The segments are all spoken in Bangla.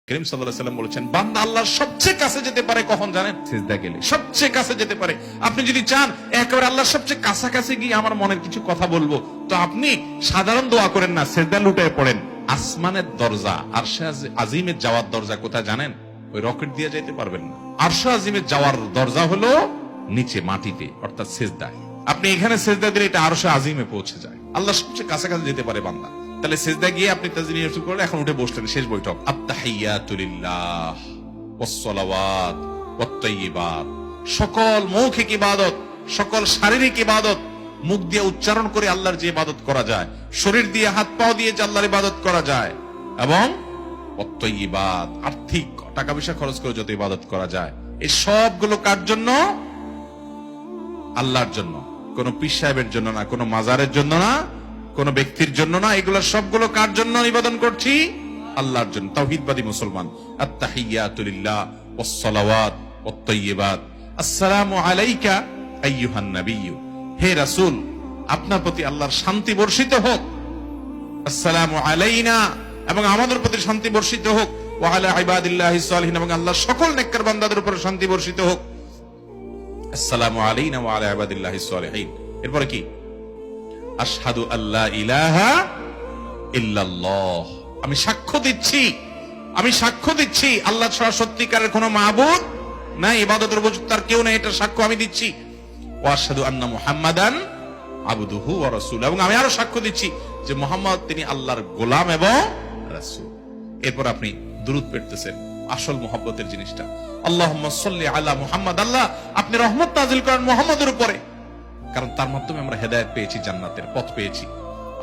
করিম সাল্লাল্লাহু আলাইহি ওয়াসাল্লাম বলেছেন, বান্দা আল্লাহর সবচেয়ে কাছে যেতে পারে কখন জানেন? সিজদা গেলে সবচেয়ে কাছে যেতে পারে। আপনি যদি চান একেবারে আল্লাহর সবচেয়ে কাছাকাছি গিয়ে আমার মনের কিছু কথা বলবো, তো আপনি সাধারণ দোয়া করেন না, সিজদা লুটায় পড়েন। আসমানের দরজা, আরশে আজিমের যাওয়ার দরজা কোথায় জানেন? ওই রকেট দিয়ে যাইতে পারবেন না। আরশে আজিমের যাওয়ার দরজা হলো নিচে মাটিতে, অর্থাৎ সিজদায়। আপনি এখানে সিজদা দিলে এটা আরশে আজিমে পৌঁছে যায়। আল্লাহ সবচেয়ে কাছাকাছি যেতে পারে বান্দা। তাহলে সিজদা গিয়ে আপনি তাজবিহ শুরু করলেন, এখন উঠে বসলেন, শেষ বৈঠক। আত্তাহিয়াতু লিল্লাহ ওয়াসসালাওয়াত ওয়াত-তাইয়্যিবাত, সকল মৌখিক ইবাদত, সকল শারীরিক ইবাদত মুখ দিয়ে উচ্চারণ করে আল্লাহর যে ইবাদত করা যায়, শরীর দিয়ে হাত পা দিয়ে যে আল্লাহর ইবাদত করা যায়, এবং ওয়াত-তাইয়্যিবাত আর্থিক টাকা পয়সা খরচ করে যত ইবাদত করা যায়, এই সবগুলো কার জন্য? আল্লাহর জন্য। কোন পীর সাহেবের জন্য না, কোন মাজারের জন্য না, কোন ব্যক্তির জন্য না। এগুলো সবগুলো কার জন্য নিবেদন করছি? আল্লাহর জন্য। তাওহীদবাদী মুসলমান। আত্তাহিয়াতু লিল্লাহ ওয়াসসালাওয়াত ওয়াত-তাইয়্যিবাত, আসসালামু আলাইকা আইয়ুহান নাবিয়্যু, হে রাসূল আপনার প্রতি আল্লাহর শান্তি বর্ষিত হোক। আসসালামু আলাইনা, এবং আমাদের প্রতি শান্তি বর্ষিত হোক। ওয়া আলা ইবাদিল্লাহিস সালিহিন, এবং আল্লাহর সকল নেককার বান্দাদের উপর শান্তি বর্ষিত হোক। আসসালামু আলাইনা ওয়া আলা ইবাদিল্লাহিস সালিহিন। এরপরে কি? আশহাদু আল্লা ইলাহা ইল্লাল্লাহ, আমি সাক্ষ্য দিচ্ছি আল্লাহ ছাড়া সত্যিকারের কোনো মাবুদ নাই, ইবাদতের উপযুক্ত আর কেউ নাই, এটা সাক্ষ্য আমি দিচ্ছি। ওয়া আশহাদু আন্না মুহাম্মাদান আবদুহু ওয়া রাসূলুহু, এবং আমি আরো সাক্ষ্য দিচ্ছি যে মুহাম্মদ তিনি আল্লাহর গোলাম এবং রাসূল। এরপর আপনি দুরূদ পড়তেছেন, আসল মুহাব্বতের জিনিসটা। আল্লাহুম্মা সাল্লি আলা মুহাম্মাদ, আল্লাহ আপনি রহমত নাযিল করেন মুহাম্মদের উপরে, কারণ তার মাধ্যমে আমরা হেদায়েত পেয়েছি, জান্নাতের পথ পেয়েছি।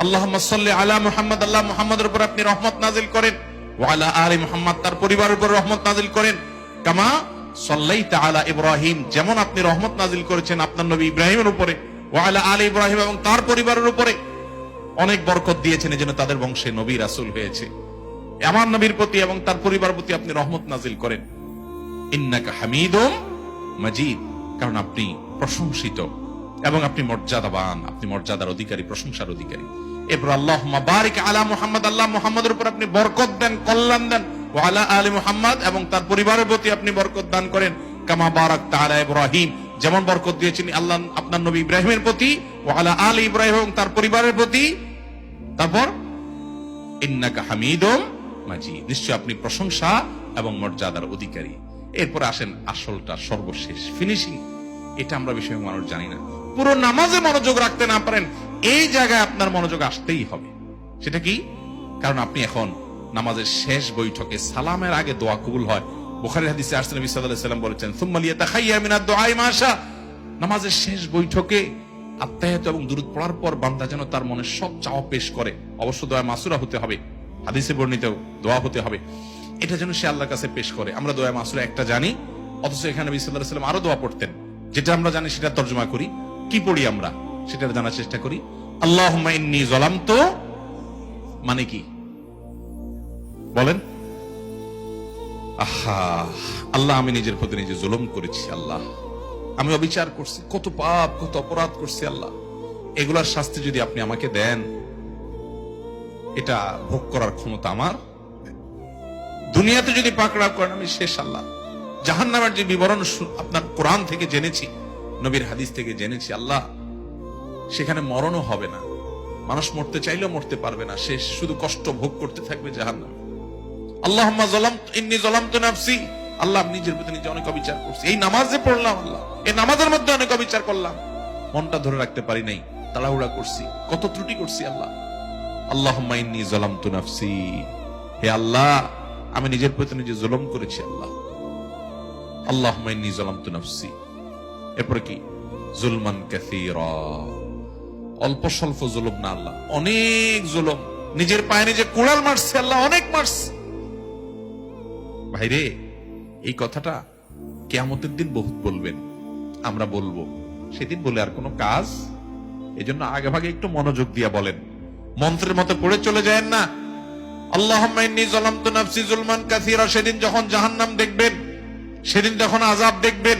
আল্লাহুম্মা সাল্লি আলা মুহাম্মাদ, আল্লাহ মুহাম্মাদের উপর আপনি রহমত নাযিল করেন। ওয়া আলা আলি মুহাম্মাদ, তার পরিবারের উপর রহমত নাযিল করেন। কামা সাল্লাইতা আলা ইব্রাহিম, যেমন আপনি রহমত নাযিল করেছেন আপনার নবী ইব্রাহিমের উপরে। ওয়া আলা আলি ইব্রাহিম, এবং তার পরিবারের উপরে অনেক বরকত দিয়েছেন, এজন্য তাদের বংশে নবী রাসূল হয়েছে। আমার নবীর প্রতি এবং তার পরিবারের প্রতি আপনি রহমত নাযিল করেন। ইন্নাকা হামিদুম মাজিদ, কারণ আপনি প্রশংসিত এবং আপনি মর্যাদাবান, আপনি মর্যাদার অধিকারী, প্রশংসার অধিকারী। এরপর আল্লাহুম্মা বারিক আলা মুহাম্মাদ, আল্লাহ মুহাম্মাদের উপর আপনি বরকত দেন, কল্যাণ দেন। ওয়া আলা আলি মুহাম্মাদ, এবং তার পরিবারের প্রতি আপনি বরকত দান করেন। কামা বারাকতা আলা ইব্রাহিম, যেমন বরকত দিয়েছেন আল্লাহ আপনার নবী ইব্রাহিমের প্রতি। ওয়া আলা আলি ইব্রাহিম, এবং তার পরিবারের প্রতি। তারপর ইন্নাকা হামিদুম মাজিদ, নিশ্চয় আপনি প্রশংসা এবং মর্যাদার অধিকারী। এরপর আসেন আসলটা, সর্বশেষ ফিনিশিং। এটা আমরা বিষয় মানুষ জানি না। পুরো নামাজে মনোযোগ রাখতে না পারেন, এই জায়গায় আপনার মনোযোগ আসতেই হবে। সেটা কি? কারণ আপনি এখন নামাজের শেষ বৈঠকে সালামের আগে দোয়া কবুল হয়। বুখারীর হাদিসে আসছে, নবী সাল্লাল্লাহু আলাইহি ওয়াসাল্লাম বলেছেন, সুম্মা লিয়াতাখায়্যার মিনাদ দুআই মা শা, নামাজের শেষ বৈঠকে আত্তাহিয়াত এবং দুরূদ পড়ার পর বান্দা যেন তার মনের সব চাওয়া পেশ করে। অবশ্য দোয়া মাসুরা হতে হবে, হাদিসে বর্ণিত দোয়া হতে হবে, এটা যেন সে আল্লাহর কাছে পেশ করে। আমরা দোয়া মাসুরা একটা জানি, অথচ এখানে নবী সাল্লাল্লাহু আলাইহি ওয়াসাল্লাম আরো দোয়া পড়তেন। যেটা আমরা জানি সেটা তর্জমা করি, কি পড়ি আমরা সেটা জানার চেষ্টা করি। আল্লাহুম্মা ইন্নী যালামতু, মানে কি বলেন? আল্লাহ আমি নিজের প্রতি নিজে জুলুম করেছি, আল্লাহ আমি অবিচার করছি, কত পাপ কত অপরাধ করছি আল্লাহ, এগুলার শাস্তি যদি আপনি আমাকে দেন, এটা ভোগ করার ক্ষমতা আমার। দুনিয়াতে যদি পাকড়াও করেন আমি শেষ আল্লাহ। জাহান্নামের যে বিবরণ আপনার কোরআন থেকে জেনেছি, নবীর হাদিস থেকে জেনেছি, আল্লাহ সেখানে মরণও হবে না, মানুষ মরতে চাইলেও মরতে পারবে না, সে শুধু কষ্ট ভোগ করতে থাকবে জাহান্নামে। আল্লাহুম্মা ইন্নী যালামতু নাফসি, আল্লাহ আমি নিজের প্রতি নিজে অনেক অবিচার করছি। এই নামাজে পড়লাম আল্লাহ, এই নামাজের মধ্যে অনেক অবিচার করলাম, মনটা ধরে রাখতে পারি নাই, তাড়াহুড়া করছি, কত ত্রুটি করছি আল্লাহ। আল্লাহুম্মা ইন্নী যালামতু নাফসি, হে আল্লাহ আমি নিজের প্রতি নিজে জুলুম করেছি আল্লাহ। আল্লাহুম্মা ইন্নী যালামতু নাফসি, এরপরে কি? জুলমান কাসীরা, অল্প স্বল্প জুলুম না আল্লাহ, অনেক জুলুম। নিজের পায়ে নিজে কুড়াল মারছে আল্লাহ, অনেক মারছে। ভাইরে, এই কথাটা কিয়ামতের দিন বহুত বলবেন, আমরা বলবো, সেদিন বলে আর কোনো কাজ। এজন্য আগে ভাগে একটু মনোযোগ দিয়া বলেন, মন্ত্রের মতো পড়ে চলে যায় না। আল্লাহুম্মা ইন্নী যালামতু নাফসি যুলমান কাসীরা, সেদিন যখন জাহান্নাম দেখবেন, সেদিন যখন আযাব দেখবেন,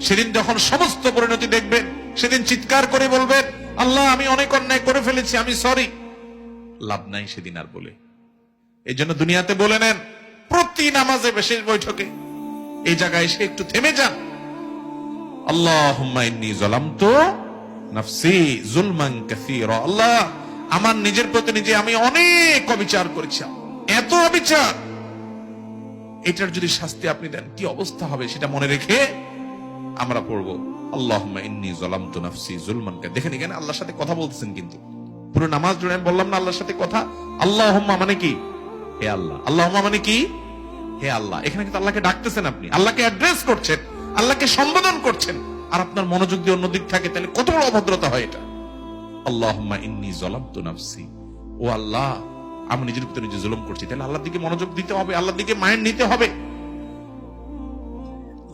সেদিন যখন সমস্ত পরিণতি দেখবেন, সেদিন চিৎকার করে বলবেন, আল্লাহ আমি অনেক অন্যায় করে ফেলেছি, আমি সরি। লাভ নাই সেদিন আর বলে। এই জন্য দুনিয়াতে বলে নেন, প্রতি নামাজে বিশেষ বৈঠকে এই জায়গায় এসে একটু থেমে যান। আল্লাহুম্মা ইন্নী যালামতু নাফসি যুলমান কাসীরা। আল্লাহ, আমার নিজের প্রতি নিজে আমি অনেক অবিচার করেছি, এত অবিচার, এটার যদি শাস্তি আপনি দেন কি অবস্থা হবে সেটা মনে রেখে আমরা পড়বো আল্লাহুম্মা ইন্নী যালামতু নাফসি যুলমান। দেখেন এখানে আল্লাহর সাথে কথা বলতেছেন, কিন্তু পুরো নামাজ জুড়ে আমি বললাম না আল্লাহর সাথে কথা। আল্লাহুম্মা মানে কি? হে আল্লাহ। আল্লাহুম্মা মানে কি? হে আল্লাহ। এখানে কিন্তু আল্লাহকে ডাকতেছেন, আপনি আল্লাহকে অ্যাড্রেস করছেন, আল্লাহকে সম্বোধন করছেন, আর আপনার মনোযোগ দিয়ে অন্যদিক থাকে, তাহলে কত বড় অভদ্রতা হয় এটা। আল্লাহুম্মা ইন্নী যালামতু নাফসি, ও আল্লাহ আমি নিজের ভিতরে নিজে জুলুম করছি, তাহলে আল্লাহর দিকে মনোযোগ দিতে হবে, আল্লাহর দিকে মাইন্ড নিতে হবে।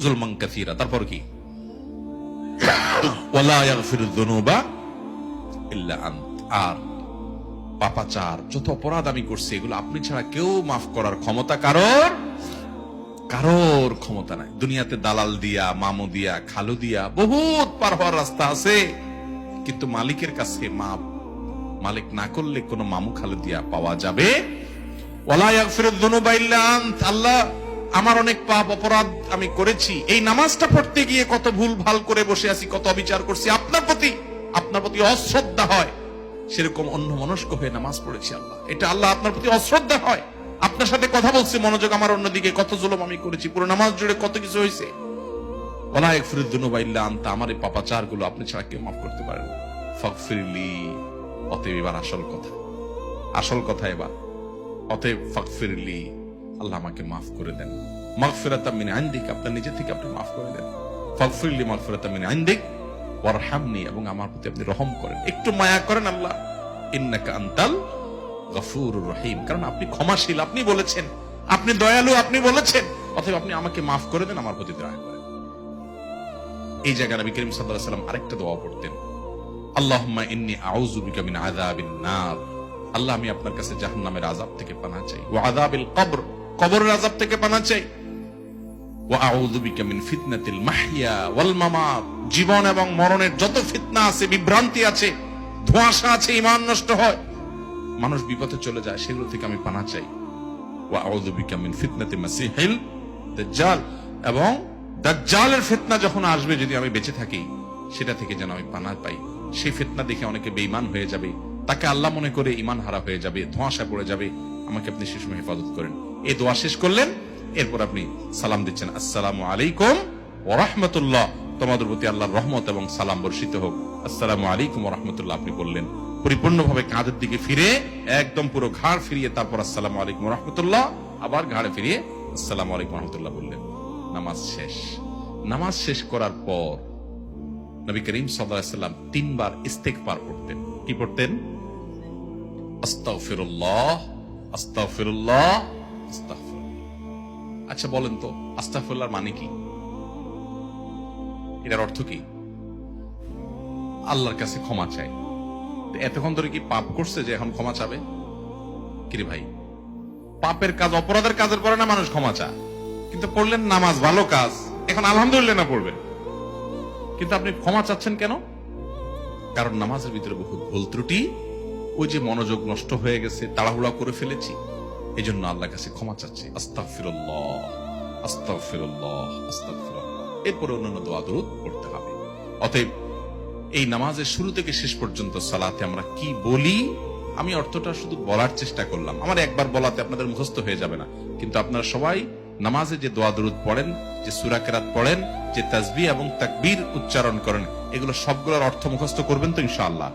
যুলমান কাসীরা, তারপর কি? ওয়ালা ইয়াগফিরুয যুনুবা ইল্লা আনত। আর পাপাচার যত অপরাধ আমি করছি এগুলো আপনি ছাড়া কেউ মাফ করার ক্ষমতা কারোর ক্ষমতা নাই। দুনিয়াতে দালাল দিয়া, মামু দিয়া, খালু দিয়া বহুত পার হওয়ার রাস্তা আছে, কিন্তু মালিকের কাছে মাপ মালিক না করলে কোন মামু খালু দিয়া পাওয়া যাবে। ওয়ালা ইয়াগফিরুয যুনুবা ইল্লা আনত। আল্লাহ, আমার অনেক পাপ অপরাধ আমি করেছি, এই নামাজটা পড়তে গিয়ে কত ভুল ভাল করে বসে আছি, কত অবিচার করছি, আপনার প্রতি অশ্রদ্ধা হয় সেরকম অন্য মনস্ক হয়ে নামাজ পড়েছি আল্লাহ, এটা আল্লাহ আপনার প্রতি অশ্রদ্ধা হয়। আপনার সাথে কথা বলছি, মনোযোগ আমার অন্যদিকে, কত জুলুম আমি করেছি, পুরো নামাজ জুড়ে কত কিছু হয়েছে। ওয়ালা ইয়াগফিরুয যুনুবা ইল্লা আনতা, আমার এই পাপাচার গুলো আপনি ছাড়া কেউ মাফ করতে পারেন। ফাগফিরলি, অতএব এবার আসল কথা এবার, অতএব ফাগফিরলি, আল্লাহ আমাকে মাফ করে দেন। মাগফিরাতাম মিন ইনদিক, আপনার নিজে থেকে আপনি মাফ করে দেন। ফাগফিরলি মাগফিরাতাম মিন ইনদিক ওয়ারহামনি, এবং আমার প্রতি আপনি রহম করেন, একটু মায়া করেন আল্লাহ। ইন্নাকা আনতাল গফুরুর রহিম, কারণ আপনি ক্ষমাশীল, আপনি বলেছেন, আপনি দয়ালু, আপনি বলেছেন, অতএব আপনি আমাকে মাফ করে দেন, আমার প্রতি দয়া করেন। এই জায়গায় নবী করিম সাল্লাল্লাহু আলাইহি ওয়াসাল্লাম আরেকটা দোয়া পড়তেন, আল্লাহুম্মা ইন্নী আউযু বিকা মিন আযাবিন নার। আল্লাহ, আমি আপনার কাছে জাহান্নামের আযাব থেকে পানাহ চাই, ওয়া আযাবিল কবর, কবরের আযাব থেকে পানাহ চাই, ওয়া আউযু বিকা মিন ফিতনাতিল মাহইয়া ওয়াল মামাত, জীবন এবং মরণের যত ফিতনা আছে, বিভ্রান্তি আছে, ধোঁয়াশা আছে, ঈমান নষ্ট হয়, মানুষ বিপথে চলে যায়, সেগুলো থেকে আমি পানাহ চাই। ওয়া আউযু বিকা মিন ফিতনাতি মাসিহিল দাজ্জাল, এবং দাজ্জালের ফিতনা যখন আসবে, যদি আমি বেঁচে থাকি, সেটা থেকে যেন আমি পানাহ পাই। সেই ফিতনা দেখে অনেকে বেঈমান হয়ে যাবে, তাকে আল্লাহ মনে করে ঈমান হারা হয়ে যাবে, ধোঁয়াশা পড়ে যাবে, আমাকে আপনি সে সময় হেফাজত করেন। এই দোয়া শেষ করলেন, এরপর আপনি সালাম দিচ্ছেন, আসসালামু আলাইকুম ওয়া রাহমাতুল্লাহ, তোমাদের প্রতি আল্লাহর রহমত এবং সালাম বর্ষিত হোক। আসসালামু আলাইকুম ওয়া রাহমাতুল্লাহ আপনি বললেন, পরিপূর্ণভাবে কাঁধের দিকে ফিরে, একদম পুরো ঘাড় ফিরিয়ে, তারপর আসসালামু আলাইকুম ওয়া রাহমাতুল্লাহ, আবার ঘাড়ে ফিরিয়ে আসসালামু আলাইকুম ওয়া রাহমাতুল্লাহ বললেন। নামাজ শেষ। নামাজ শেষ করার পর নবী করিম সাল্লাল্লাহু আলাইহি ওয়াসাল্লাম 3 বার ইস্তেগফার পড়তেন। কি পড়তেন? আস্তাগফিরুল্লাহ, আস্তাগফিরুল্লাহ, আস্তাগফিরুল্লাহ। আচ্ছা বলেন তো, আস্তাগফিরুল্লাহর মানে কি? এটার অর্থ কি? আল্লাহর কাছে ক্ষমা চাই। এতক্ষণ ধরে কি পাপ করছে যে এখন ক্ষমা চাবে? কিরে ভাই, পাপের কাজ, অপরাধের কাজের পরে না মানুষ ক্ষমা চায়, কিন্তু পড়লেন নামাজ ভালো কাজ, এখন আলহামদুলিল্লাহ না পড়বেন, কিন্তু আপনি ক্ষমা চাচ্ছেন কেন? কারণ নামাজের ভিতরে বহুত ভুল ত্রুটি, ওই যে মনোযোগ নষ্ট হয়ে গেছে, তাড়াহুড়া করে ফেলেছি, এই জন্য আল্লাহর কাছে ক্ষমা চাচ্ছি। আস্তাগফিরুল্লাহ, আস্তাগফিরুল্লাহ, আস্তাগফিরুল্লাহ। এরপরে অন্যান্য দোয়া দরুদ পড়তে হবে। অতএব এই নামাজের শুরু থেকে শেষ পর্যন্ত সালাতে আমরা কি বলি, আমি অর্থটা শুধু বলার চেষ্টা করলাম, আমার একবার বলাতে আপনাদের মুখস্থ হয়ে যাবে না, কিন্তু আপনারা সবাই নামাজে যে দোয়া দরুদ পড়েন, যে সূরা কেরাত পড়েন, যে তাসবিহ এবং তাকবীর উচ্চারণ করেন, এগুলো সবগুলোর অর্থ মুখস্থ করবেন তো ইনশাআল্লাহ।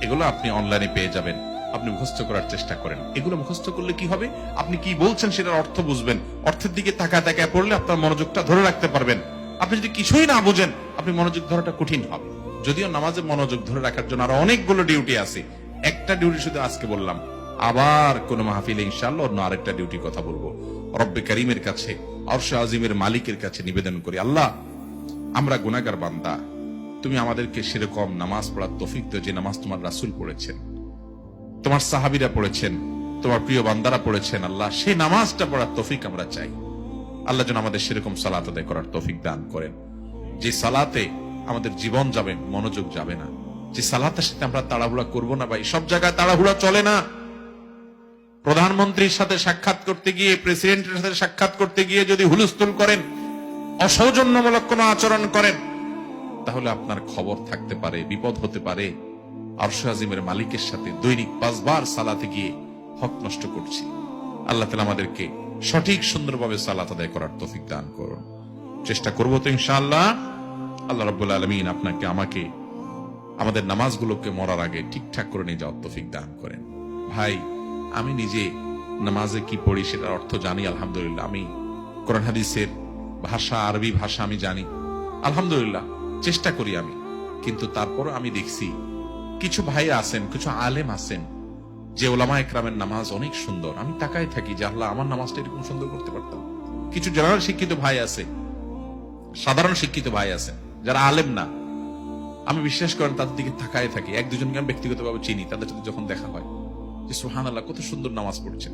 এগুলো আপনি অনলাইনে পেয়ে যাবেন, আপনি মুখস্থ করার চেষ্টা করেন। এগুলো মুখস্থ করলে কি হবে, আপনি কি বলছেন সেটার অর্থ বুঝবেন, অর্থের দিকে তাকায় তাকায় পড়লে আপনার মনোযোগটা ধরে রাখতে পারবেন। আপনি যদি কিছুই না বুঝেন, আপনি মনোযোগ ধরাটা কঠিন হবে। যদিও নামাজে মনোযোগ ধরে রাখার জন্য আরো অনেকগুলো ডিউটি আছে, একটা ডিউটি শুধু আজকে বললাম, আবার কোন মাহফিলে ইনশাআল্লাহ অন্য আরেকটা ডিউটির কথা বলবো। রব্বে কারীমের কাছে, আরশে আজিমের মালিকের কাছে নিবেদন করি, আল্লাহ আমরা গুনাহগার বান্দা, তুমি আমাদেরকে সেরকম নামাজ পড়ার তৌফিক দাও যে নামাজ তোমার রাসূল পড়েছেন, তোমার সাহাবীরা পড়েছেন, তোমার প্রিয় বান্দারা পড়েছেন। আল্লাহ সেই নামাজটা পড়ার তৌফিক আমরা চাই। আল্লাহ যেন আমাদের সেরকম সালাত আদায় করার তৌফিক দান করেন, যে সালাতে আমাদের জীবন যাবে, মনোযোগ যাবে না, যে সালাতের সাথে আমরা তাড়াহুড়া করবো না। ভাই সব জায়গায় তাড়াহুড়া চলে না, প্রধানমন্ত্রীর সাথে সাক্ষাৎ করতে গিয়ে, প্রেসিডেন্টের সাথে সাক্ষাৎ করতে গিয়ে যদি হুলস্থুল করেন, অসৌজন্যমূলক কোনো আচরণ করেন, তাহলে আপনার খবর থাকতে পারে, বিপদ হতে পারে। আরশে আজিমের মালিকের সাথে দৈনিক 5 বার সালাতে গিয়ে হক নষ্ট করছি। আল্লাহ তাআলা আমাদেরকে সঠিক সুন্দরভাবে সালাত আদায় করার তৌফিক দান করুন। চেষ্টা করব তো ইনশাআল্লাহ। আল্লাহ রাব্বুল আলামিন আপনাকে আমাকে আমাদের নামাজগুলোকে মরার আগে ঠিকঠাক করে নিয়ে যাওয়ার তৌফিক দান করেন। ভাই, আমি নিজে নামাজে কি পড়ি সেটার অর্থ জানি আলহামদুলিল্লাহ। আমি কোরআন হাদিসের ভাষা, আরবি ভাষা আমি জানি আলহামদুলিল্লাহ, চেষ্টা করি আমি। কিন্তু তারপরও আমি দেখছি কিছু ভাই আছেন, কিছু আলেম আছেন যে ওলামা একরামের নামাজ অনেক সুন্দর। আমি তাকায় থাকি যে আল্লাহ, আমার নামাজটা এরকম সুন্দর করতে পারতাম। কিছু জেনারেল শিক্ষিত ভাই আছে, সাধারণ শিক্ষিত ভাই আছে যারা আলেম না, আমি বিশ্বাস করেন তাদের দিকে তাকায় থাকি। 1-2জনকে আমি ব্যক্তিগতভাবে চিনি, তাদের সাথে যখন দেখা হয় যে সুবহানাল্লাহ, কত সুন্দর নামাজ পড়ছেন,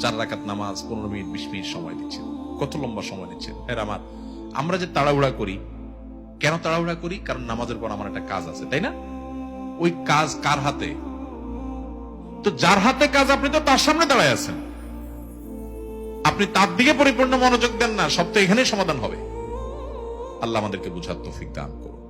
4 রাকাত নামাজ 15 মিনিট 20 মিনিট সময় দিচ্ছেন, কত লম্বা সময় দিচ্ছেন। হ্যাঁ, আমরা যে তাড়াহুড়া করি, কেন তাড়াহুড়া করি? কারণ নামাজের পর আমার একটা কাজ আছে, তাই না? ওই কাজ কার হাতে? তো যার হাতে কাজ, আপনি তো তার সামনে দাঁড়ায় আছেন, আপনি তার দিকে পরিপূর্ণ মনোযোগ দেন না, সব তো এখানেই সমাধান হবে। আল্লাহ আমাদেরকে বুঝার তৌফিক দান করুন।